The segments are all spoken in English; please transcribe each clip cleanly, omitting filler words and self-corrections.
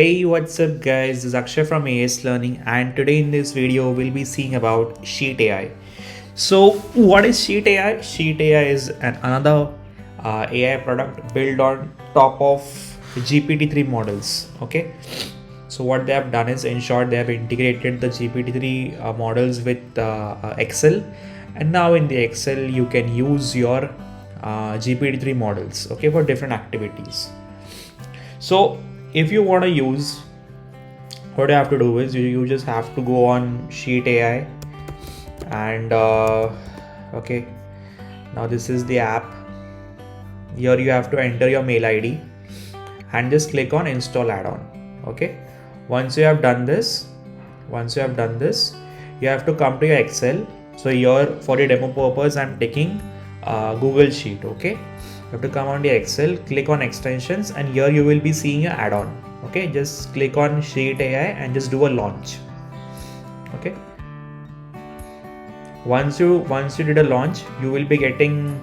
Hey, what's up guys, this is Akshay from AS Learning, and today in this video we'll be seeing about Sheet AI. So what is Sheet AI? Sheet AI is another AI product built on top of GPT-3 models. Okay, so what they have done is, in short, they have integrated the GPT-3 models with Excel, and now in the Excel you can use your GPT-3 models, okay, for different activities. So if you want to use, what you have to do is you just have to go on Sheet AI, and okay, now this is the app. Here you have to enter your mail ID and just click on install add-on. Okay, once you have done this, you have to come to your Excel. So here, for the demo purpose, I'm taking Google Sheet. Okay, you have to come on the Excel, click on extensions, and here you will be seeing your add-on. Okay, just click on Sheet AI and just do a launch. Okay, once you did a launch, you will be getting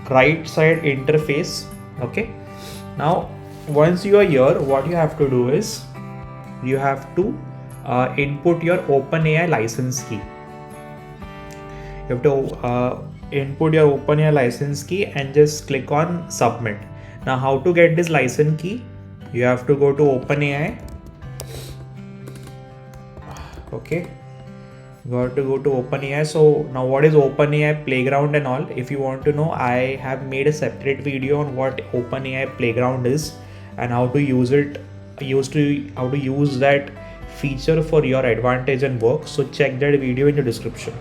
right side interface. Okay, now once you are here, what you have to do is you have to input your OpenAI license key. You have to input your OpenAI license key and just click on submit. Now, how to get this license key? You have to go to OpenAI. Okay, you have to go to OpenAI. So now, what is OpenAI Playground and all? If you want to know, I have made a separate video on what OpenAI Playground is and how to use it, how to use that feature for your advantage and work. So check that video in the description.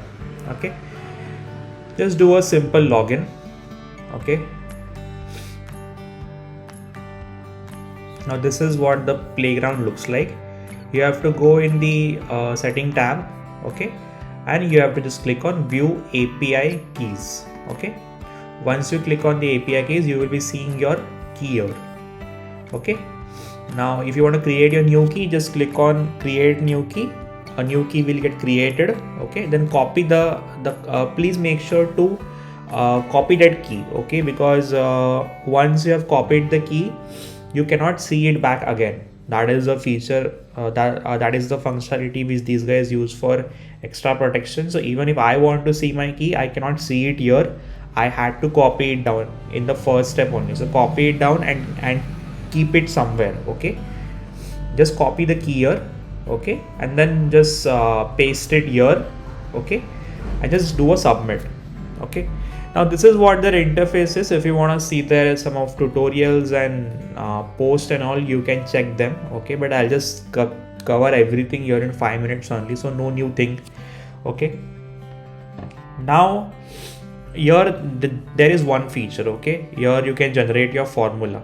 Okay, just do a simple login. Okay, now this is what the playground looks like. You have to go in the setting tab. Okay, and you have to just click on view API keys. Okay, once you click on the API keys, you will be seeing your key here. Okay, now if you want to create your new key, just click on create new key. A new key will get created. Okay, then copy the please make sure to copy that key. Okay, because once you have copied the key, you cannot see it back again. That is a feature that is the functionality which these guys use for extra protection. So even if I want to see my key, I cannot see it here. I had to copy it down in the first step only. So copy it down and keep it somewhere. Okay, just copy the key here. Okay, and then just paste it here. Okay, and just do a submit. Okay, now this is what their interface is. If you want to see there some of tutorials and post and all, you can check them. Okay, but I'll just cover everything here in 5 minutes only, so no new thing. Okay, now here there is one feature. Okay, here you can generate your formula.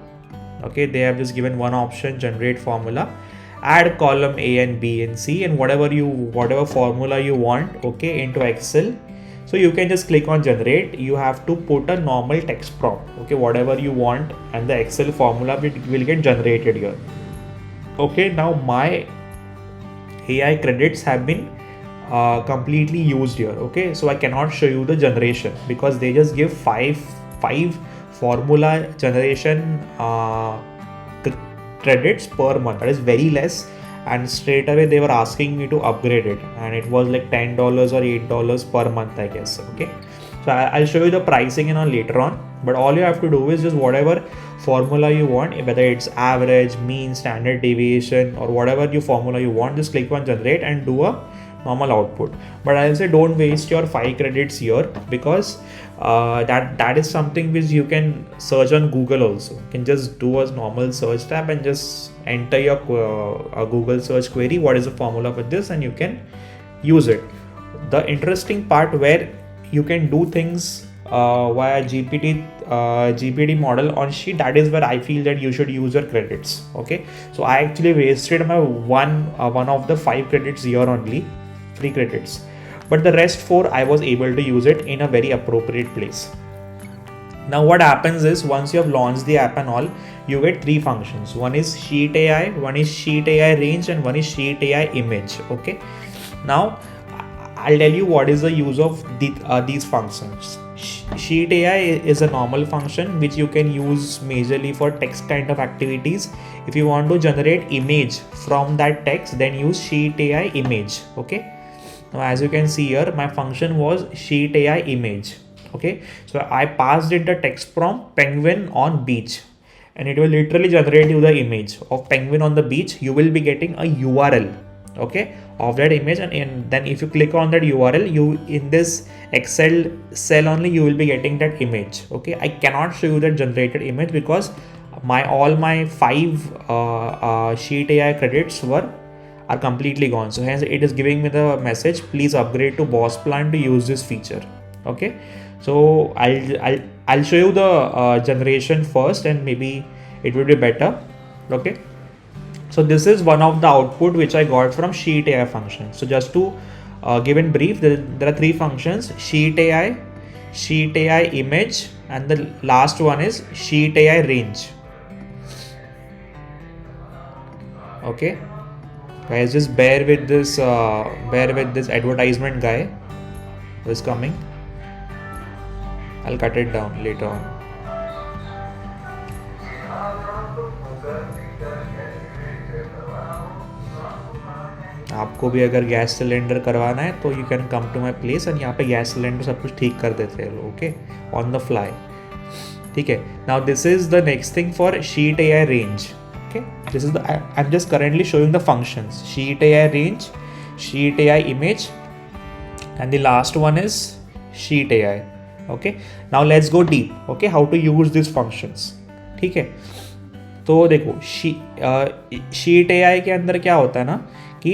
Okay, they have just given one option, generate formula. Add column A and B and C and whatever formula you want, okay, into Excel. So you can just click on generate. You have to put a normal text prompt, okay, whatever you want, and the Excel formula will get generated here. Okay, now my AI credits have been completely used here. Okay, so I cannot show you the generation because they just give five formula generation credits per month. That is very less, and straight away they were asking me to upgrade it, and it was like $10 or $8 per month, I guess. Okay, so I'll show you the pricing and all later on, but all you have to do is just whatever formula you want, whether it's average, mean, standard deviation, or whatever you formula you want, just click on generate and do a normal output. But I'll say don't waste your 5 credits here, because that is something which you can search on Google also. You can just do a normal search tab and just enter your Google search query, what is the formula for this, and you can use it. The interesting part where you can do things via GPT model on Sheet, that is where I feel that you should use your credits. Okay, so I actually wasted my one of the 5 credits here only, 3 credits, but the rest 4 I was able to use it in a very appropriate place. Now what happens is, once you have launched the app and all, you get 3 functions. One is Sheet AI, one is Sheet AI range, and one is Sheet AI image. Okay, now I'll tell you what is the use of these functions. Sheet AI is a normal function which you can use majorly for text kind of activities. If you want to generate image from that text, then use Sheet AI image. Okay. Now as you can see here, my function was Sheet AI image. Okay. So I passed it the text prompt penguin on beach, and it will literally generate you the image of penguin on the beach. You will be getting a URL, okay, of that image, and then if you click on that URL, you in this Excel cell only you will be getting that image. Okay, I cannot show you that generated image because all my 5 Sheet AI credits are completely gone. So hence it is giving me the message, please upgrade to boss plan to use this feature. Okay, so I'll show you the generation first, and maybe it will be better. Okay, so this is one of the output which I got from Sheet AI function. So just to give in brief, there are 3 functions: Sheet AI image, and the last one is Sheet AI range. Okay, guys, just bear with this advertisement guy who is coming. I'll cut it down later on. आपको भी अगर gas cylinder करवाना है तो you can come to my place, and यहाँ पे gas cylinder सब कुछ ठीक कर देते हैं लोग. Okay, on the fly. ठीक है. Now this is the next thing for Sheet AI range. Okay, this is I'm just currently showing the functions: Sheet AI range, Sheet AI image, and the last one is Sheet AI. Okay, now let's go deep. Okay, how to use these functions. ठीक है. तो देखो Sheet AI के अंदर क्या होता है ना कि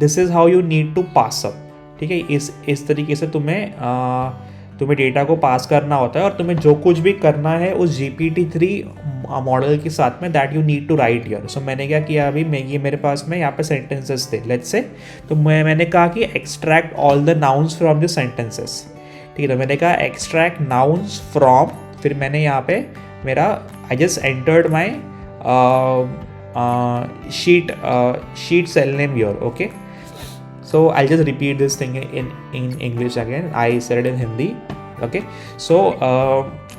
this is how you need to pass up. ठीक है, इस तरीके से तुम्हें डेटा को पास करना होता है, और तुम्हें जो कुछ भी करना है उस GPT-3 मॉडल के साथ में, that you need to write here. So मैंने क्या किया, अभी ये मेरे पास में यहाँ पे सेंटेंसेस थे, लेट्स से. तो मैंने कहा कि extract all the nouns from the sentences. ठीक है, तो मैंने कहा एक्सट्रैक्ट नाउन्स फ्रॉम, फिर मैंने यहाँ पे मेरा I just entered my sheet cell name here. Okay, so I'll just repeat this thing in English again. I said it in Hindi. Okay, so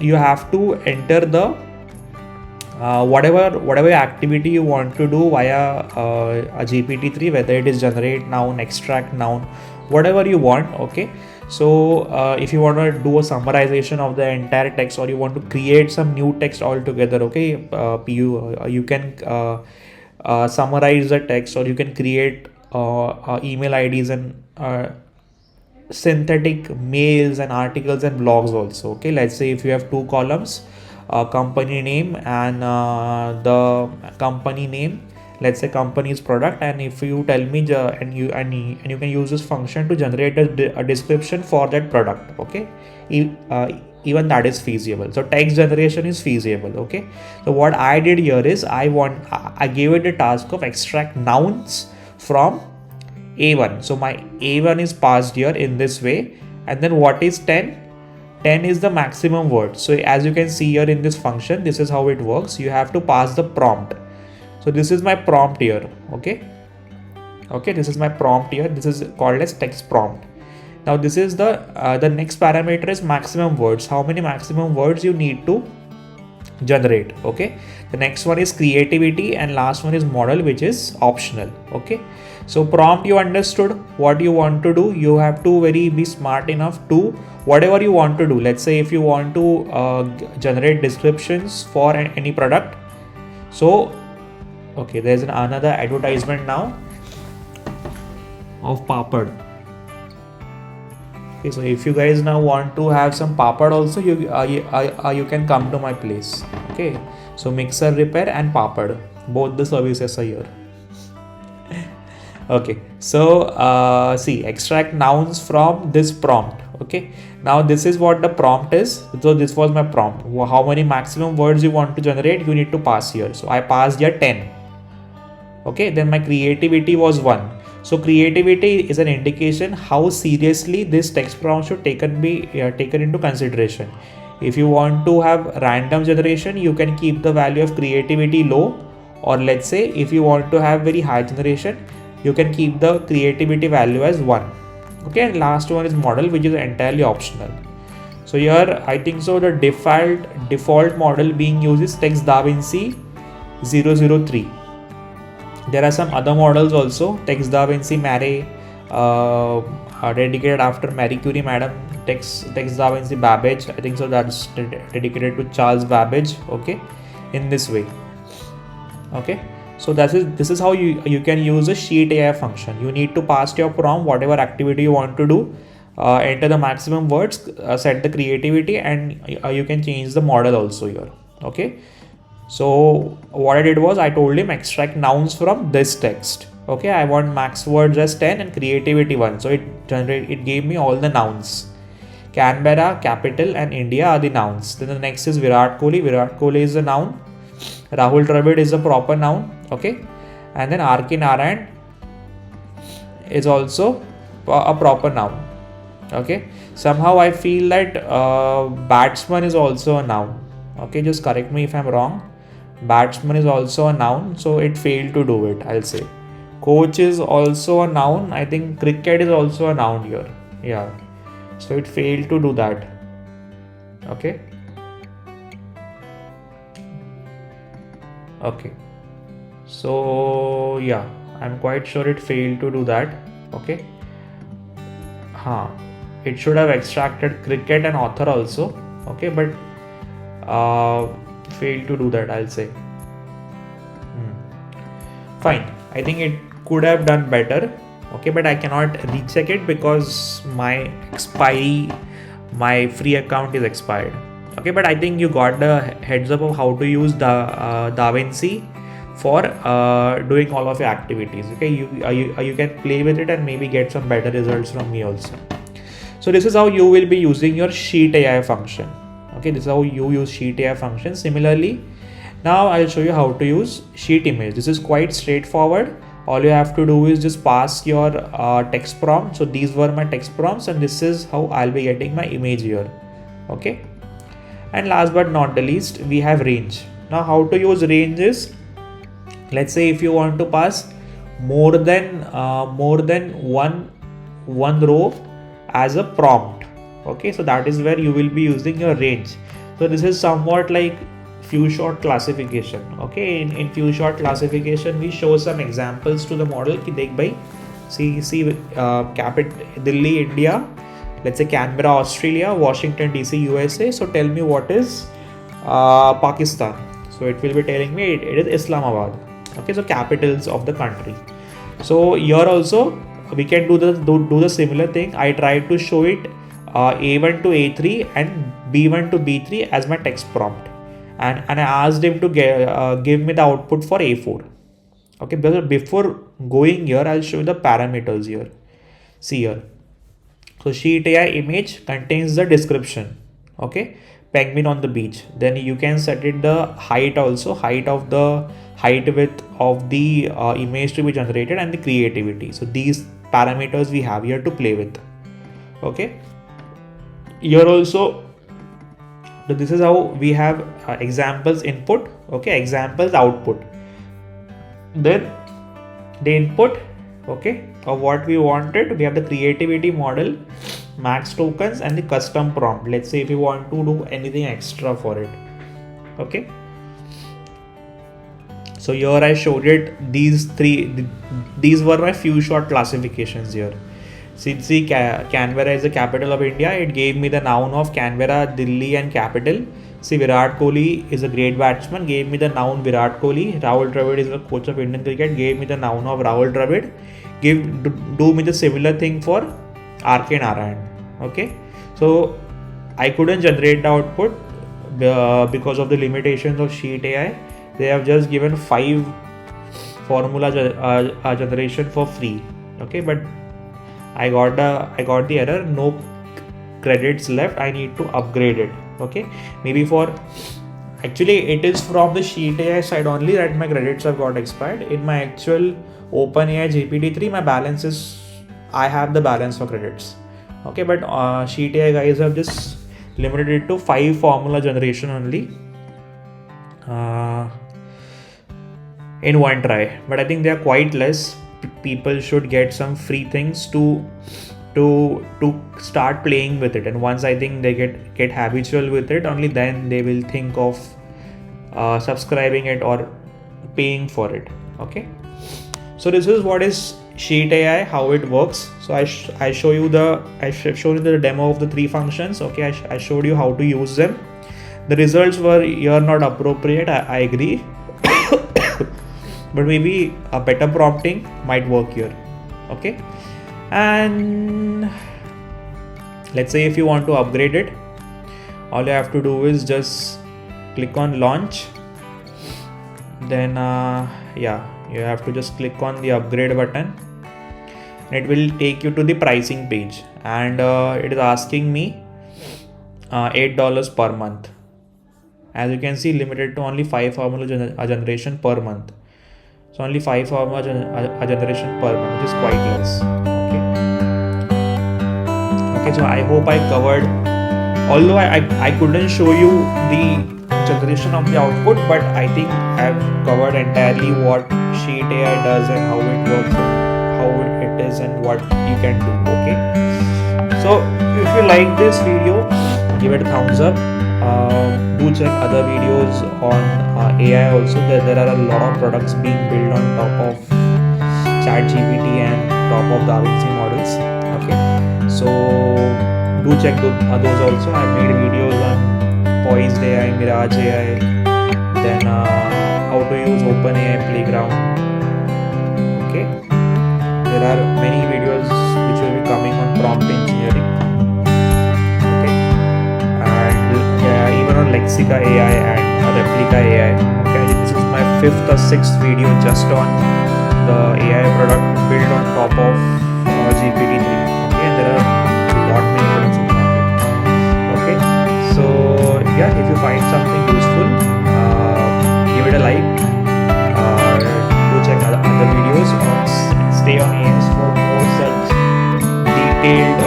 you have to enter the whatever activity you want to do via a GPT-3, whether it is generate noun, extract noun, whatever you want. Okay, so if you want to do a summarization of the entire text, or you want to create some new text altogether, okay, you can summarize the text, or you can create email IDs and synthetic mails and articles and blogs also. Okay, let's say if you have 2 columns, company name and the company name, let's say company's product, and if you tell me and you can use this function to generate a description for that product. Okay, even that is feasible. So text generation is feasible. Okay, so what I did here is I gave it the task of extract nouns from A1. So my A1 is passed here in this way, and then what is 10 is the maximum word. So as you can see here in this function, this is how it works. You have to pass the prompt. So this is my prompt here. Okay, this is my prompt here. This is called as text prompt. Now this is the next parameter is maximum words. How many maximum words you need to generate. Okay, the next one is creativity, and last one is model, which is optional. Okay, so prompt, you understood what you want to do. You have to be smart enough to whatever you want to do. Let's say if you want to generate descriptions for any product. So okay, there's another advertisement now of papad. Okay, so if you guys now want to have some papad also, you can come to my place. Okay, so mixer repair and papad, both the services are here. Okay, so see, extract nouns from this prompt. Okay, now this is what the prompt is. So this was my prompt. How many maximum words you want to generate, you need to pass here. So I passed here 10. Okay, then my creativity was 1. So creativity is an indication how seriously this text prompt should taken into consideration. If you want to have random generation, you can keep the value of creativity low, or let's say if you want to have very high generation, you can keep the creativity value as 1. Okay, and last one is model, which is entirely optional. So here I think so the default model being used is Text DaVinci 003. There are some other models also, Text DaVinci Mare, dedicated after Marie Curie Madam, Text DaVinci Babbage. I think so that's dedicated to Charles Babbage. Okay, in this way. Okay, so this is how you can use a sheet AI function. You need to pass your prompt, whatever activity you want to do, enter the maximum words, set the creativity, and you can change the model also here. Okay, so what I did was I told him extract nouns from this text. Okay, I want max words as 10 and creativity 1. So it gave me all the nouns. Canberra, capital, and India are the nouns. Then the next is Virat Kohli. Virat Kohli is a noun. Rahul Dravid is a proper noun. Okay, and then R.K. Narayan is also a proper noun. Okay, somehow I feel that batsman is also a noun. Okay, just correct me if I'm wrong. Batsman is also a noun, so it failed to do it, I'll say. Coach is also a noun. I think cricket is also a noun here. Yeah, so it failed to do that. Okay. Okay, so yeah, I'm quite sure it failed to do that. Okay, it should have extracted cricket and author also. Okay, but failed to do that, I'll say. Fine, I think it could have done better. Okay, but I cannot recheck it because my free account is expired. Okay, but I think you got the heads up of how to use the DaVinci for doing all of your activities. Okay, you can play with it and maybe get some better results from me also. So this is how you will be using your sheet AI function. Okay, this is how you use sheet AI function. Similarly, now I'll show you how to use sheet image. This is quite straightforward. All you have to do is just pass your text prompt. So these were my text prompts, and this is how I'll be getting my image here. Okay. And last but not the least, we have range. Now how to use range is, let's say if you want to pass more than one row as a prompt. Okay, so that is where you will be using your range. So this is somewhat like few shot classification. Okay, in few shot classification we show some examples to the model ki dekh bhai, see capital Delhi India, let's say Canberra Australia, Washington DC USA. So tell me what is Pakistan. So it will be telling me it is Islamabad. Okay, so capitals of the country. So here also we can do the similar thing. I tried to show it A1 to A3 and B1 to B3 as my text prompt, and I asked him to give me the output for A4. Okay, before going here, I'll show you the parameters here. See here. So sheet AI image contains the description. Okay, penguin on the beach. Then you can set it the height also, height width of the image to be generated, and the creativity. So these parameters we have here to play with. Okay, here also this is how we have examples input. Okay, examples output. Then the input, okay, of what we wanted, we have the creativity model, max tokens, and the custom prompt. Let's say if you want to do anything extra for it. Okay, so here I showed it these were my few short classifications here. Since Canberra is the capital of India, it gave me the noun of Canberra, Delhi, and capital. See, Virat Kohli is a great batsman, gave me the noun Virat Kohli. Rahul Dravid is the coach of Indian cricket, gave me the noun of Rahul Dravid. Do me the similar thing for R.K. Narayan. Okay, so I couldn't generate the output because of the limitations of sheet AI. They have just given 5 formula generation for free. Okay, but I got the error, no credits left, I need to upgrade it. Okay, maybe actually it is from the sheet AI side only that my credits have got expired. In my actual OpenAI GPT-3, my balance is, I have the balance for credits. Okay, but sheet AI guys have just limited it to 5 formula generation only in one try. But I think they are quite less. People should get some free things to to start playing with it. And once I think they get habitual with it, only then they will think of subscribing it or paying for it. Okay, so this is what is Sheet AI, how it works. So I show you the demo of the 3 functions. Okay, I showed you how to use them. The results were here not appropriate, I agree. But maybe a better prompting might work here. Okay, and let's say if you want to upgrade it, all you have to do is just click on launch. Then you have to just click on the upgrade button. It will take you to the pricing page, and it is asking me $8 per month. As you can see, limited to only 5 formula generation per month. So only 5 formula generation per month, which is quite less. Okay, so I hope I covered, although I couldn't show you the generation of the output, but I think I've covered entirely what Sheet AI does and how it works, and how it is and what you can do. Okay, so if you like this video, give it a thumbs up. Do check other videos on AI also. There are a lot of products being built on top of GPT and top of DaVinci models. Okay, so do check those also. I made videos on Poised AI, Mirage AI, then how to use OpenAI Playground. Okay, there are many videos which will be coming on prompt engineering. Okay, and even on Lexica AI and Replica AI. Okay, this is my 5th or 6th video just on the AI product built on top of GPT-3. Okay, and there are a lot many products in the market. Okay, so yeah, if you find something useful, give it a like. Do check other videos, or stay on AS for more such detailed